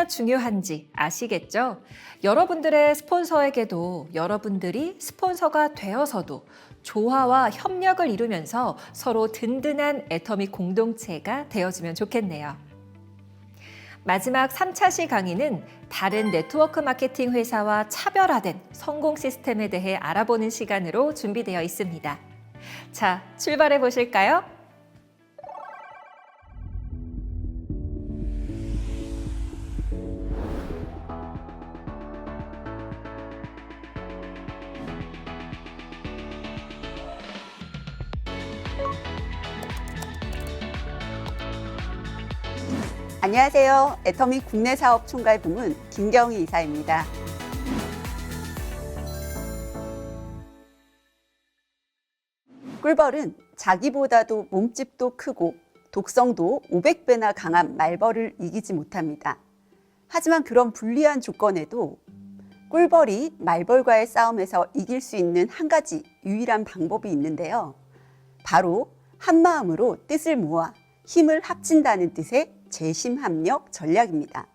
얼마나 중요한지 아시겠죠? 여러분들의 스폰서에게도 여러분들이 스폰서가 되어서도 조화와 협력을 이루면서 서로 든든한 애터미 공동체가 되어주면 좋겠네요. 마지막 3차시 강의는 다른 네트워크 마케팅 회사와 차별화된 성공 시스템에 대해 알아보는 시간으로 준비되어 있습니다. 자, 출발해 보실까요? 안녕하세요. 애터미 국내 사업 총괄 부문 김경희 이사입니다. 꿀벌은 자기보다도 몸집도 크고 독성도 500배나 강한 말벌을 이기지 못합니다. 하지만 그런 불리한 조건에도 꿀벌이 말벌과의 싸움에서 이길 수 있는 한 가지 유일한 방법이 있는데요. 바로 한마음으로 뜻을 모아 힘을 합친다는 뜻의 재심합력 전략입니다.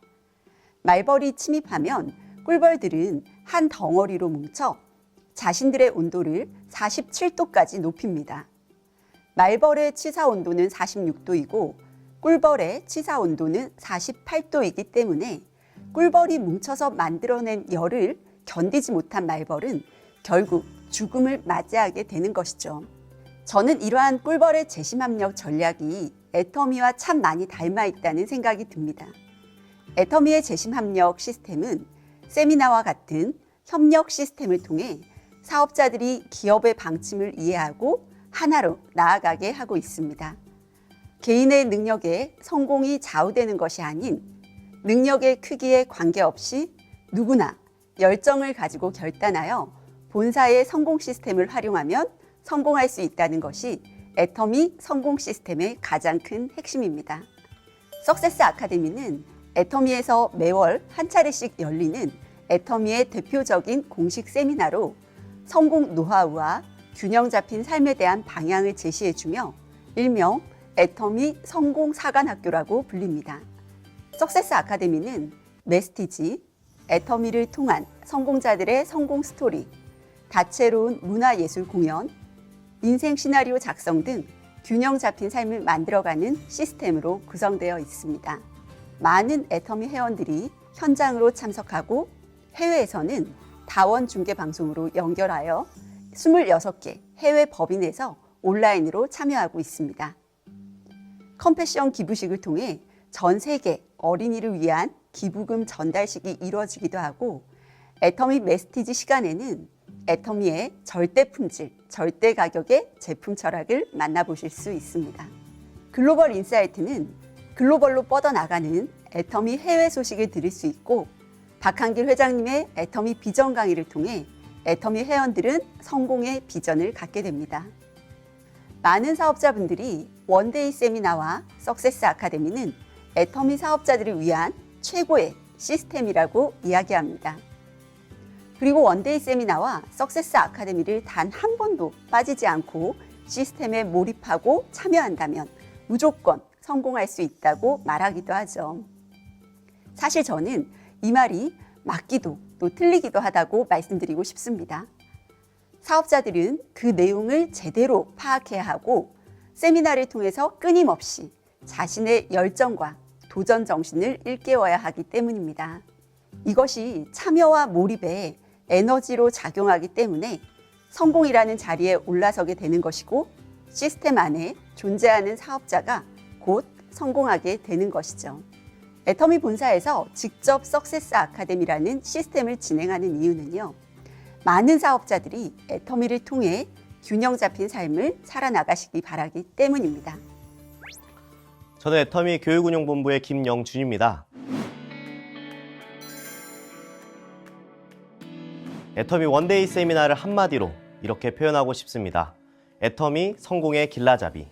말벌이 침입하면 꿀벌들은 한 덩어리로 뭉쳐 자신들의 온도를 47도까지 높입니다. 말벌의 치사 온도는 46도이고 꿀벌의 치사 온도는 48도이기 때문에 꿀벌이 뭉쳐서 만들어낸 열을 견디지 못한 말벌은 결국 죽음을 맞이하게 되는 것이죠. 저는 이러한 꿀벌의 재심합력 전략이 애터미와 참 많이 닮아 있다는 생각이 듭니다. 애터미의 재심합력 시스템은 세미나와 같은 협력 시스템을 통해 사업자들이 기업의 방침을 이해하고 하나로 나아가게 하고 있습니다. 개인의 능력에 성공이 좌우되는 것이 아닌 능력의 크기에 관계없이 누구나 열정을 가지고 결단하여 본사의 성공 시스템을 활용하면 성공할 수 있다는 것이 애터미 성공 시스템의 가장 큰 핵심입니다. 석세스 아카데미는 애터미에서 매월 한 차례씩 열리는 애터미의 대표적인 공식 세미나로 성공 노하우와 균형 잡힌 삶에 대한 방향을 제시해주며 일명 애터미 성공 사관학교라고 불립니다. 석세스 아카데미는 메스티지, 애터미를 통한 성공자들의 성공 스토리, 다채로운 문화예술 공연, 인생 시나리오 작성 등 균형 잡힌 삶을 만들어가는 시스템으로 구성되어 있습니다. 많은 애터미 회원들이 현장으로 참석하고 해외에서는 다원 중계 방송으로 연결하여 26개 해외 법인에서 온라인으로 참여하고 있습니다. 컴패션 기부식을 통해 전 세계 어린이를 위한 기부금 전달식이 이루어지기도 하고 애터미 메스티지 시간에는 애터미의 절대 품질, 절대 가격의 제품 철학을 만나보실 수 있습니다. 글로벌 인사이트는 글로벌로 뻗어나가는 애터미 해외 소식을 들을 수 있고 박한길 회장님의 애터미 비전 강의를 통해 애터미 회원들은 성공의 비전을 갖게 됩니다. 많은 사업자분들이 원데이 세미나와 석세스 아카데미는 애터미 사업자들을 위한 최고의 시스템이라고 이야기합니다. 그리고 원데이 세미나와 석세스 아카데미를 단 한 번도 빠지지 않고 시스템에 몰입하고 참여한다면 무조건 성공할 수 있다고 말하기도 하죠. 사실 저는 이 말이 맞기도 또 틀리기도 하다고 말씀드리고 싶습니다. 사업자들은 그 내용을 제대로 파악해야 하고 세미나를 통해서 끊임없이 자신의 열정과 도전 정신을 일깨워야 하기 때문입니다. 이것이 참여와 몰입에 에너지로 작용하기 때문에 성공이라는 자리에 올라서게 되는 것이고 시스템 안에 존재하는 사업자가 곧 성공하게 되는 것이죠. 애터미 본사에서 직접 석세스 아카데미라는 시스템을 진행하는 이유는요. 많은 사업자들이 애터미를 통해 균형 잡힌 삶을 살아나가시기 바라기 때문입니다. 저는 애터미 교육운영본부의 김영준입니다. 애터미 원데이 세미나를 한마디로 이렇게 표현하고 싶습니다. 애터미 성공의 길라잡이.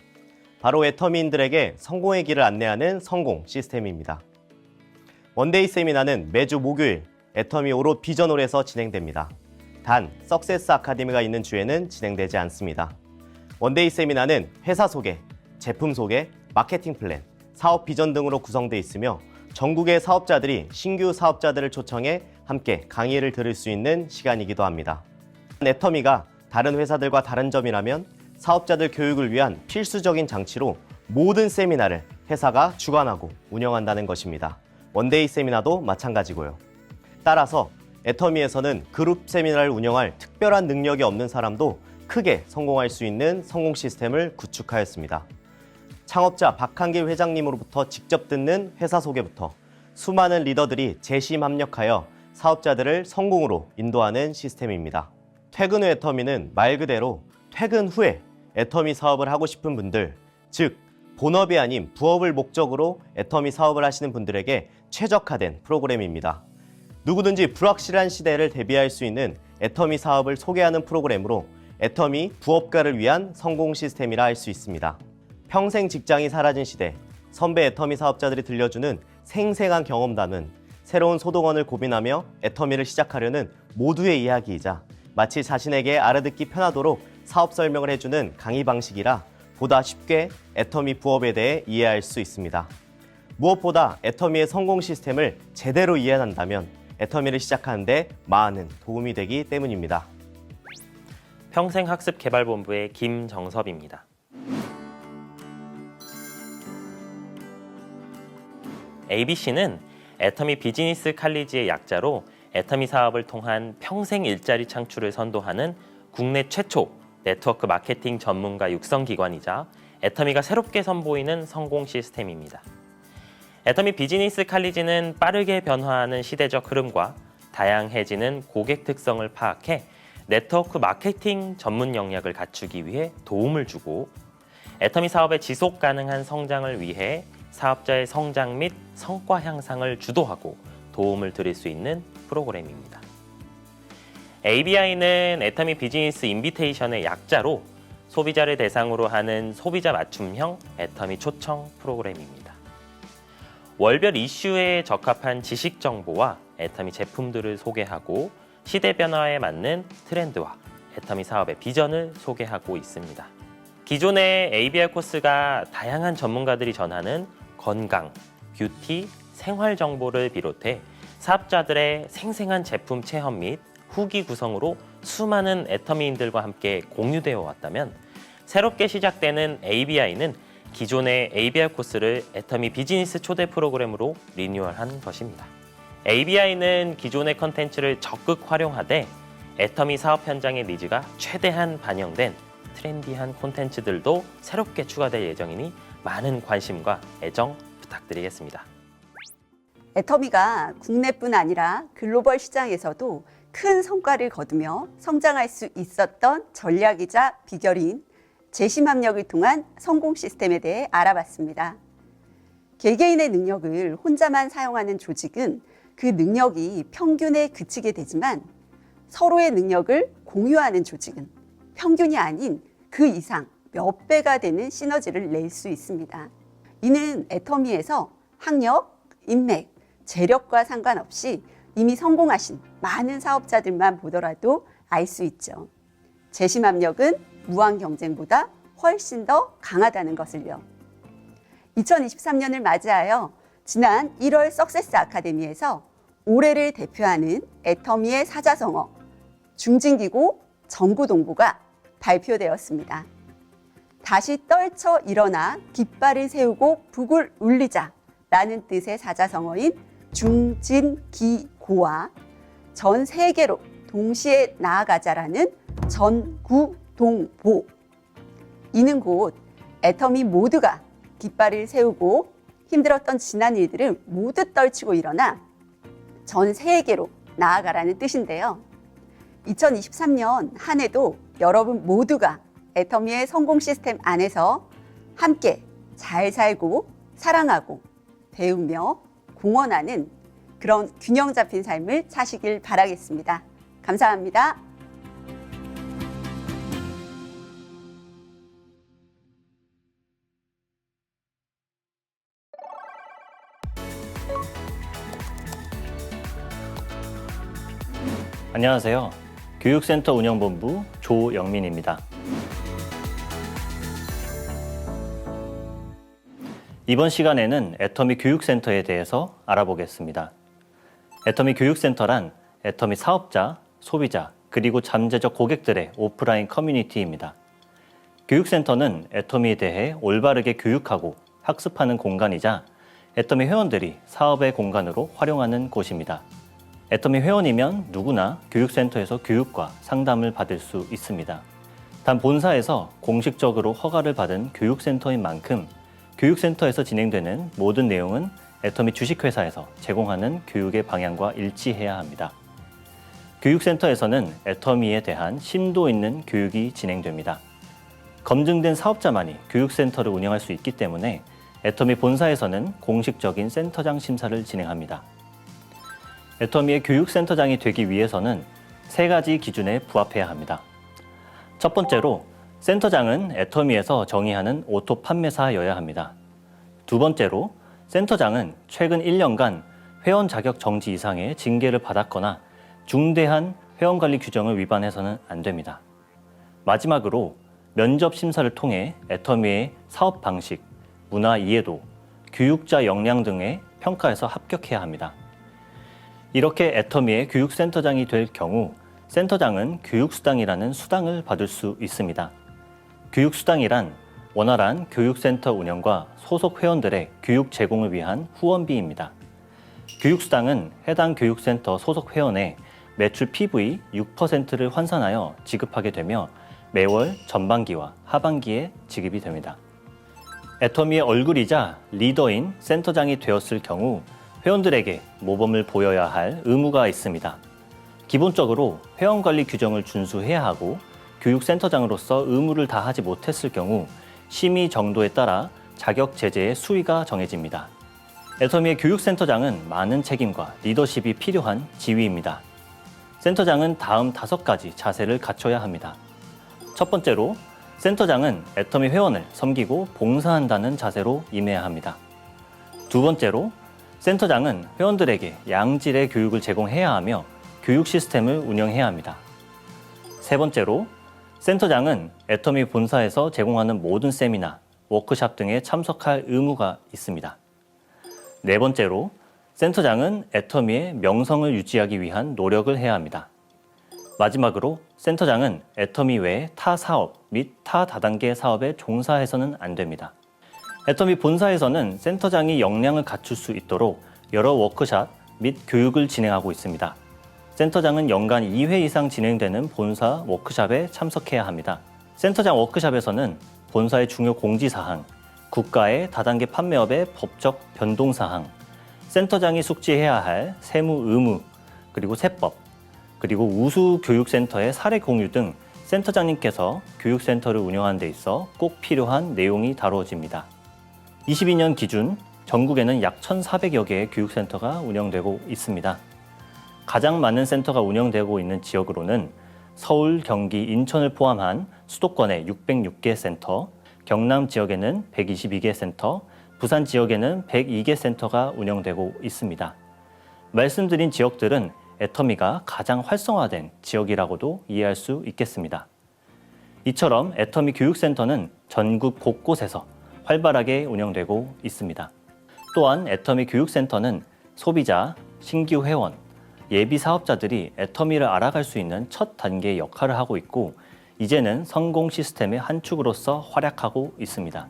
바로 애터미인들에게 성공의 길을 안내하는 성공 시스템입니다. 원데이 세미나는 매주 목요일 애터미 오롯 비전홀에서 진행됩니다. 단, 석세스 아카데미가 있는 주에는 진행되지 않습니다. 원데이 세미나는 회사 소개, 제품 소개, 마케팅 플랜, 사업 비전 등으로 구성되어 있으며 전국의 사업자들이 신규 사업자들을 초청해 함께 강의를 들을 수 있는 시간이기도 합니다. 애터미가 다른 회사들과 다른 점이라면 사업자들 교육을 위한 필수적인 장치로 모든 세미나를 회사가 주관하고 운영한다는 것입니다. 원데이 세미나도 마찬가지고요. 따라서 애터미에서는 그룹 세미나를 운영할 특별한 능력이 없는 사람도 크게 성공할 수 있는 성공 시스템을 구축하였습니다. 창업자 박한길 회장님으로부터 직접 듣는 회사 소개부터 수많은 리더들이 재심 합력하여 사업자들을 성공으로 인도하는 시스템입니다. 퇴근 후 애터미는 말 그대로 퇴근 후에 애터미 사업을 하고 싶은 분들, 즉 본업이 아닌 부업을 목적으로 애터미 사업을 하시는 분들에게 최적화된 프로그램입니다. 누구든지 불확실한 시대를 대비할 수 있는 애터미 사업을 소개하는 프로그램으로 애터미 부업가를 위한 성공 시스템이라 할 수 있습니다. 평생 직장이 사라진 시대, 선배 애터미 사업자들이 들려주는 생생한 경험담은 새로운 소동원을 고민하며 애터미를 시작하려는 모두의 이야기이자 마치 자신에게 알아듣기 편하도록 사업 설명을 해주는 강의 방식이라 보다 쉽게 애터미 부업에 대해 이해할 수 있습니다. 무엇보다 애터미의 성공 시스템을 제대로 이해한다면 애터미를 시작하는 데 많은 도움이 되기 때문입니다. 평생학습개발본부의 김정섭입니다. ABC는 애터미 비즈니스 칼리지의 약자로 애터미 사업을 통한 평생 일자리 창출을 선도하는 국내 최초 네트워크 마케팅 전문가 육성 기관이자 애터미가 새롭게 선보이는 성공 시스템입니다. 애터미 비즈니스 칼리지는 빠르게 변화하는 시대적 흐름과 다양해지는 고객 특성을 파악해 네트워크 마케팅 전문 역량을 갖추기 위해 도움을 주고 애터미 사업의 지속 가능한 성장을 위해 사업자의 성장 및 성과 향상을 주도하고 도움을 드릴 수 있는 프로그램입니다. ABI는 애터미 비즈니스 인비테이션의 약자로 소비자를 대상으로 하는 소비자 맞춤형 애터미 초청 프로그램입니다. 월별 이슈에 적합한 지식 정보와 애터미 제품들을 소개하고 시대 변화에 맞는 트렌드와 애터미 사업의 비전을 소개하고 있습니다. 기존의 ABI 코스가 다양한 전문가들이 전하는 건강, 뷰티, 생활 정보를 비롯해 사업자들의 생생한 제품 체험 및 후기 구성으로 수많은 애터미인들과 함께 공유되어 왔다면 새롭게 시작되는 ABI는 기존의 ABI 코스를 애터미 비즈니스 초대 프로그램으로 리뉴얼한 것입니다. ABI는 기존의 컨텐츠를 적극 활용하되 애터미 사업 현장의 니즈가 최대한 반영된 트렌디한 콘텐츠들도 새롭게 추가될 예정이니 많은 관심과 애정 부탁드리겠습니다. 애터미가 국내뿐 아니라 글로벌 시장에서도 큰 성과를 거두며 성장할 수 있었던 전략이자 비결인 재심 합력을 통한 성공 시스템에 대해 알아봤습니다. 개개인의 능력을 혼자만 사용하는 조직은 그 능력이 평균에 그치게 되지만 서로의 능력을 공유하는 조직은 평균이 아닌 그 이상 몇 배가 되는 시너지를 낼 수 있습니다. 이는 애터미에서 학력, 인맥, 재력과 상관없이 이미 성공하신 많은 사업자들만 보더라도 알 수 있죠. 재심 압력은 무한 경쟁보다 훨씬 더 강하다는 것을요. 2023년을 맞이하여 지난 1월 석세스 아카데미에서 올해를 대표하는 애터미의 사자성어 중진기고 정구동부가 발표되었습니다. 다시 떨쳐 일어나 깃발을 세우고 북을 울리자 라는 뜻의 사자성어인 중진기고와 전 세계로 동시에 나아가자라는 전구동보. 이는 곧 애터미 모두가 깃발을 세우고 힘들었던 지난 일들을 모두 떨치고 일어나 전 세계로 나아가라는 뜻인데요. 2023년 한 해도 여러분 모두가 애터미의 성공 시스템 안에서 함께 잘 살고 사랑하고 배우며 공헌하는 그런 균형 잡힌 삶을 사시길 바라겠습니다. 감사합니다. 안녕하세요. 교육센터 운영본부 조영민입니다. 이번 시간에는 애터미 교육센터에 대해서 알아보겠습니다. 애터미 교육센터란 애터미 사업자, 소비자, 그리고 잠재적 고객들의 오프라인 커뮤니티입니다. 교육센터는 애터미에 대해 올바르게 교육하고 학습하는 공간이자 애터미 회원들이 사업의 공간으로 활용하는 곳입니다. 애터미 회원이면 누구나 교육센터에서 교육과 상담을 받을 수 있습니다. 단 본사에서 공식적으로 허가를 받은 교육센터인 만큼 교육센터에서 진행되는 모든 내용은 애터미 주식회사에서 제공하는 교육의 방향과 일치해야 합니다. 교육센터에서는 애터미에 대한 심도 있는 교육이 진행됩니다. 검증된 사업자만이 교육센터를 운영할 수 있기 때문에 애터미 본사에서는 공식적인 센터장 심사를 진행합니다. 애터미의 교육센터장이 되기 위해서는 3가지 기준에 부합해야 합니다. 첫 번째로 센터장은 애터미에서 정의하는 오토 판매사여야 합니다. 두 번째로 센터장은 최근 1년간 회원 자격 정지 이상의 징계를 받았거나 중대한 회원관리 규정을 위반해서는 안 됩니다. 마지막으로 면접 심사를 통해 애터미의 사업 방식, 문화 이해도, 교육자 역량 등의 평가에서 합격해야 합니다. 이렇게 애터미의 교육센터장이 될 경우 센터장은 교육수당이라는 수당을 받을 수 있습니다. 교육수당이란 원활한 교육센터 운영과 소속 회원들의 교육 제공을 위한 후원비입니다. 교육수당은 해당 교육센터 소속 회원의 매출 PV 6%를 환산하여 지급하게 되며 매월 전반기와 하반기에 지급이 됩니다. 애터미의 얼굴이자 리더인 센터장이 되었을 경우 회원들에게 모범을 보여야 할 의무가 있습니다. 기본적으로 회원관리 규정을 준수해야 하고 교육센터장으로서 의무를 다하지 못했을 경우 심의 정도에 따라 자격 제재의 수위가 정해집니다. 애터미의 교육센터장은 많은 책임과 리더십이 필요한 지위입니다. 센터장은 다음 5가지 자세를 갖춰야 합니다. 첫 번째로 센터장은 애터미 회원을 섬기고 봉사한다는 자세로 임해야 합니다. 두 번째로 센터장은 회원들에게 양질의 교육을 제공해야 하며 교육 시스템을 운영해야 합니다. 세 번째로 센터장은 애터미 본사에서 제공하는 모든 세미나, 워크샵 등에 참석할 의무가 있습니다. 네 번째로 센터장은 애터미의 명성을 유지하기 위한 노력을 해야 합니다. 마지막으로 센터장은 애터미 외의 타 사업 및 타 다단계 사업에 종사해서는 안 됩니다. 애터미 본사에서는 센터장이 역량을 갖출 수 있도록 여러 워크샵 및 교육을 진행하고 있습니다. 센터장은 연간 2회 이상 진행되는 본사 워크샵에 참석해야 합니다. 센터장 워크샵에서는 본사의 중요 공지사항, 국가의 다단계 판매업의 법적 변동사항, 센터장이 숙지해야 할 세무 의무, 그리고 세법, 그리고 우수교육센터의 사례 공유 등 센터장님께서 교육센터를 운영하는 데 있어 꼭 필요한 내용이 다루어집니다. 22년 기준 전국에는 약 1,400여 개의 교육센터가 운영되고 있습니다. 가장 많은 센터가 운영되고 있는 지역으로는 서울, 경기, 인천을 포함한 수도권의 606개 센터, 경남 지역에는 122개 센터, 부산 지역에는 102개 센터가 운영되고 있습니다. 말씀드린 지역들은 애터미가 가장 활성화된 지역이라고도 이해할 수 있겠습니다. 이처럼 애터미 교육센터는 전국 곳곳에서 활발하게 운영되고 있습니다. 또한 애터미 교육센터는 소비자, 신규 회원, 예비 사업자들이 애터미를 알아갈 수 있는 첫 단계의 역할을 하고 있고 이제는 성공 시스템의 한 축으로서 활약하고 있습니다.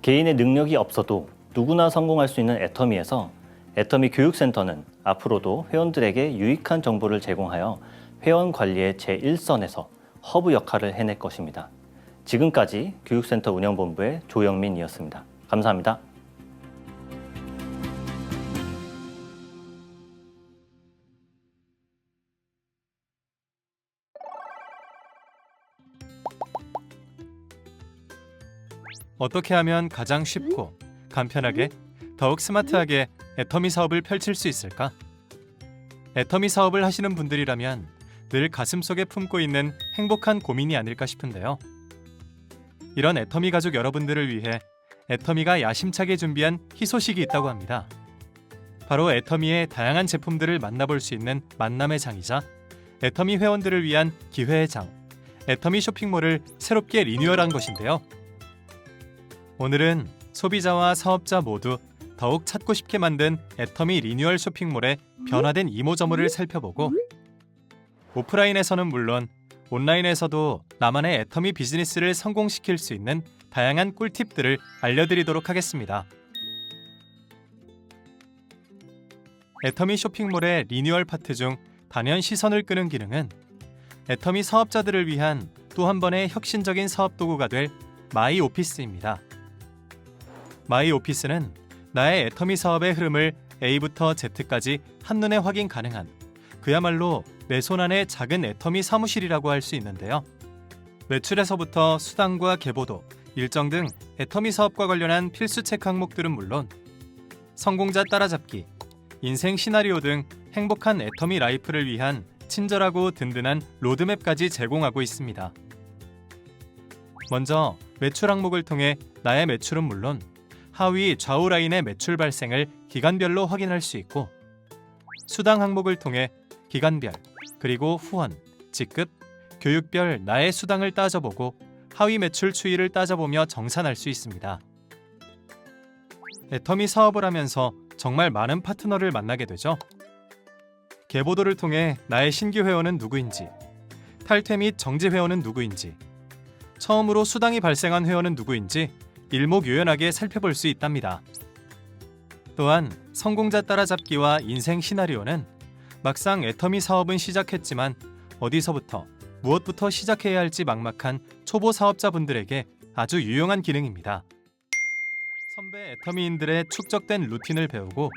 개인의 능력이 없어도 누구나 성공할 수 있는 애터미에서 애터미 교육센터는 앞으로도 회원들에게 유익한 정보를 제공하여 회원 관리의 제1선에서 허브 역할을 해낼 것입니다. 지금까지 교육센터 운영본부의 조영민이었습니다. 감사합니다. 어떻게 하면 가장 쉽고 간편하게 더욱 스마트하게 애터미 사업을 펼칠 수 있을까? 애터미 사업을 하시는 분들이라면 늘 가슴속에 품고 있는 행복한 고민이 아닐까 싶은데요. 이런 애터미 가족 여러분들을 위해 애터미가 야심차게 준비한 희소식이 있다고 합니다. 바로 애터미의 다양한 제품들을 만나볼 수 있는 만남의 장이자 애터미 회원들을 위한 기회의 장, 애터미 쇼핑몰을 새롭게 리뉴얼한 것인데요. 오늘은 소비자와 사업자 모두 더욱 찾고 싶게 만든 애터미 리뉴얼 쇼핑몰의 변화된 이모저모를 살펴보고 오프라인에서는 물론 온라인에서도 나만의 애터미 비즈니스를 성공시킬 수 있는 다양한 꿀팁들을 알려드리도록 하겠습니다. 애터미 쇼핑몰의 리뉴얼 파트 중 단연 시선을 끄는 기능은 애터미 사업자들을 위한 또 한 번의 혁신적인 사업 도구가 될 마이 오피스입니다. 마이 오피스는 나의 애터미 사업의 흐름을 A부터 Z까지 한눈에 확인 가능한 그야말로 내 손 안의 작은 애터미 사무실이라고 할 수 있는데요. 매출에서부터 수당과 계보도, 일정 등 애터미 사업과 관련한 필수 체크 항목들은 물론 성공자 따라잡기, 인생 시나리오 등 행복한 애터미 라이프를 위한 친절하고 든든한 로드맵까지 제공하고 있습니다. 먼저 매출 항목을 통해 나의 매출은 물론 하위 좌우 라인의 매출 발생을 기간별로 확인할 수 있고 수당 항목을 통해 기간별, 그리고 후원, 직급, 교육별 나의 수당을 따져보고 하위 매출 추이를 따져보며 정산할 수 있습니다. 애터미 사업을 하면서 정말 많은 파트너를 만나게 되죠. 계보도를 통해 나의 신규 회원은 누구인지, 탈퇴 및 정지 회원은 누구인지, 처음으로 수당이 발생한 회원은 누구인지 일목요연하게 살펴볼 수 있답니다. 또한 성공자 따라잡기와 인생 시나리오는 막상 애터미 사업은 시작했지만 어디서부터 무엇부터 시작해야 할지 막막한 초보 사업자분들에게 아주 유용한 기능입니다. 선배 애터미인들의 축적된 루틴을 배우고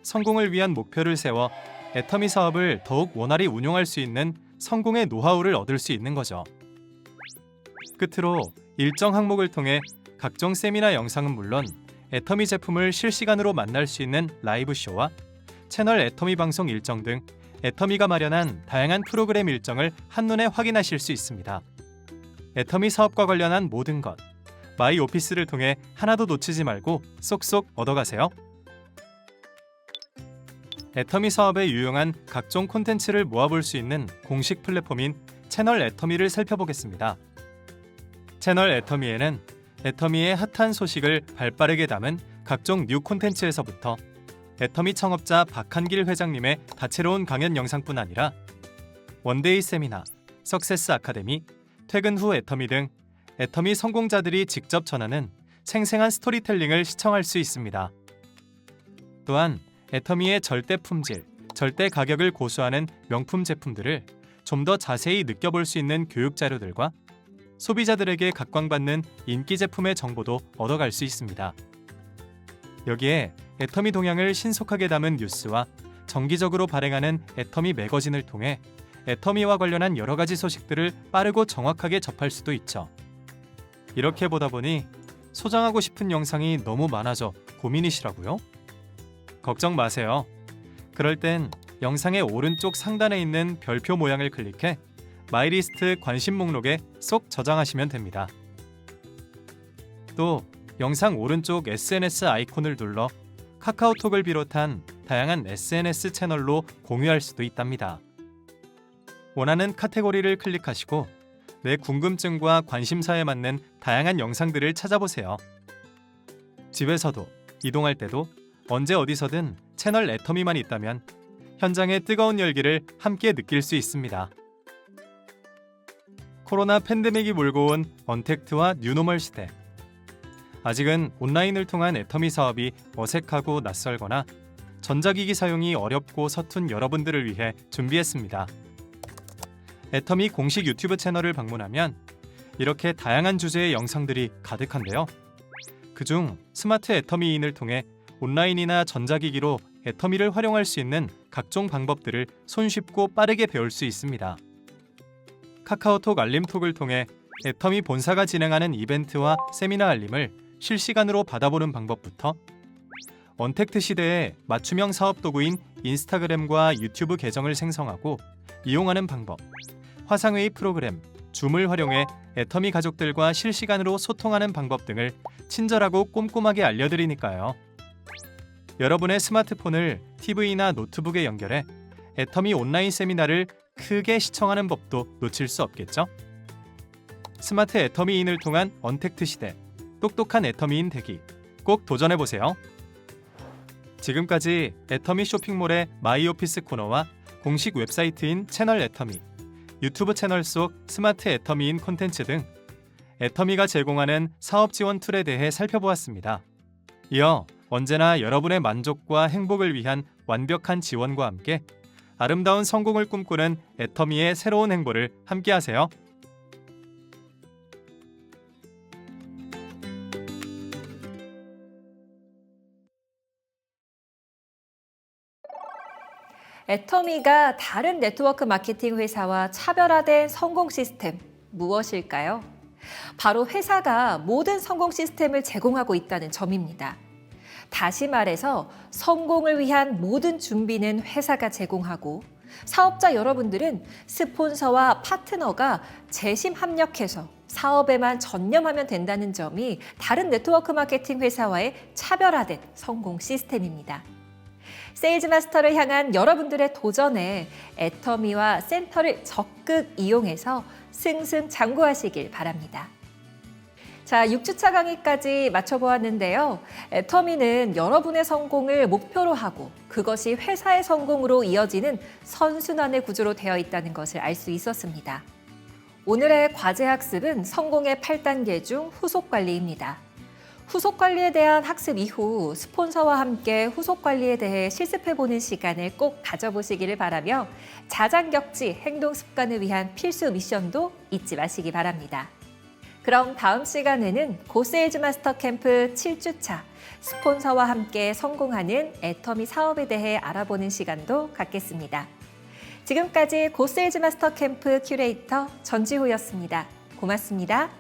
성공을 위한 목표를 세워 애터미 사업을 더욱 원활히 운용할 수 있는 성공의 노하우를 얻을 수 있는 거죠. 끝으로 일정 항목을 통해 각종 세미나 영상은 물론 애터미 제품을 실시간으로 만날 수 있는 라이브 쇼와 채널 애터미 방송 일정 등 애터미가 마련한 다양한 프로그램 일정을 한눈에 확인하실 수 있습니다. 애터미 사업과 관련한 모든 것, 마이 오피스를 통해 하나도 놓치지 말고 쏙쏙 얻어가세요. 애터미 사업에 유용한 각종 콘텐츠를 모아볼 수 있는 공식 플랫폼인 채널 애터미를 살펴보겠습니다. 채널 애터미에는 애터미의 핫한 소식을 발빠르게 담은 각종 뉴 콘텐츠에서부터 애터미 창업자 박한길 회장님의 다채로운 강연 영상뿐 아니라 원데이 세미나, 석세스 아카데미, 퇴근 후 애터미 등 애터미 성공자들이 직접 전하는 생생한 스토리텔링을 시청할 수 있습니다. 또한 애터미의 절대 품질, 절대 가격을 고수하는 명품 제품들을 좀 더 자세히 느껴볼 수 있는 교육 자료들과 소비자들에게 각광받는 인기 제품의 정보도 얻어갈 수 있습니다. 여기에 애터미 동향을 신속하게 담은 뉴스와 정기적으로 발행하는 애터미 매거진을 통해 애터미와 관련한 여러 가지 소식들을 빠르고 정확하게 접할 수도 있죠. 이렇게 보다 보니 소장하고 싶은 영상이 너무 많아져 고민이시라고요? 걱정 마세요. 그럴 땐 영상의 오른쪽 상단에 있는 별표 모양을 클릭해 마이리스트 관심 목록에 쏙 저장하시면 됩니다. 또 영상 오른쪽 SNS 아이콘을 눌러 카카오톡을 비롯한 다양한 SNS 채널로 공유할 수도 있답니다. 원하는 카테고리를 클릭하시고 내 궁금증과 관심사에 맞는 다양한 영상들을 찾아보세요. 집에서도 이동할 때도 언제 어디서든 채널 애터미만 있다면 현장의 뜨거운 열기를 함께 느낄 수 있습니다. 코로나 팬데믹이 몰고 온 언택트와 뉴노멀 시대. 아직은 온라인을 통한 애터미 사업이 어색하고 낯설거나 전자기기 사용이 어렵고 서툰 여러분들을 위해 준비했습니다. 애터미 공식 유튜브 채널을 방문하면 이렇게 다양한 주제의 영상들이 가득한데요. 그중 스마트 애터미인을 통해 온라인이나 전자기기로 애터미를 활용할 수 있는 각종 방법들을 손쉽고 빠르게 배울 수 있습니다. 카카오톡 알림톡을 통해 애터미 본사가 진행하는 이벤트와 세미나 알림을 실시간으로 받아보는 방법부터 언택트 시대의 맞춤형 사업 도구인 인스타그램과 유튜브 계정을 생성하고 이용하는 방법, 화상회의 프로그램, 줌을 활용해 애터미 가족들과 실시간으로 소통하는 방법 등을 친절하고 꼼꼼하게 알려드리니까요. 여러분의 스마트폰을 TV나 노트북에 연결해 애터미 온라인 세미나를 크게 시청하는 법도 놓칠 수 없겠죠? 스마트 애터미인을 통한 언택트 시대, 똑똑한 애터미인 되기, 꼭 도전해보세요. 지금까지 애터미 쇼핑몰의 마이오피스 코너와 공식 웹사이트인 채널 애터미, 유튜브 채널 속 스마트 애터미인 콘텐츠 등 애터미가 제공하는 사업 지원 툴에 대해 살펴보았습니다. 이어 언제나 여러분의 만족과 행복을 위한 완벽한 지원과 함께 아름다운 성공을 꿈꾸는 애터미의 새로운 행보를 함께하세요. 애터미가 다른 네트워크 마케팅 회사와 차별화된 성공 시스템 무엇일까요? 바로 회사가 모든 성공 시스템을 제공하고 있다는 점입니다. 다시 말해서 성공을 위한 모든 준비는 회사가 제공하고 사업자 여러분들은 스폰서와 파트너가 재심 합력해서 사업에만 전념하면 된다는 점이 다른 네트워크 마케팅 회사와의 차별화된 성공 시스템입니다. 세일즈 마스터를 향한 여러분들의 도전에 애터미와 센터를 적극 이용해서 승승장구하시길 바랍니다. 자, 6주차 강의까지 마쳐보았는데요. 애터미는 여러분의 성공을 목표로 하고 그것이 회사의 성공으로 이어지는 선순환의 구조로 되어 있다는 것을 알 수 있었습니다. 오늘의 과제 학습은 성공의 8단계 중 후속 관리입니다. 후속 관리에 대한 학습 이후 스폰서와 함께 후속 관리에 대해 실습해보는 시간을 꼭 가져보시기를 바라며 자장격지 행동 습관을 위한 필수 미션도 잊지 마시기 바랍니다. 그럼 다음 시간에는 고세일즈 마스터 캠프 7주차 스폰서와 함께 성공하는 애터미 사업에 대해 알아보는 시간도 갖겠습니다. 지금까지 고세일즈 마스터 캠프 큐레이터 전지호였습니다. 고맙습니다.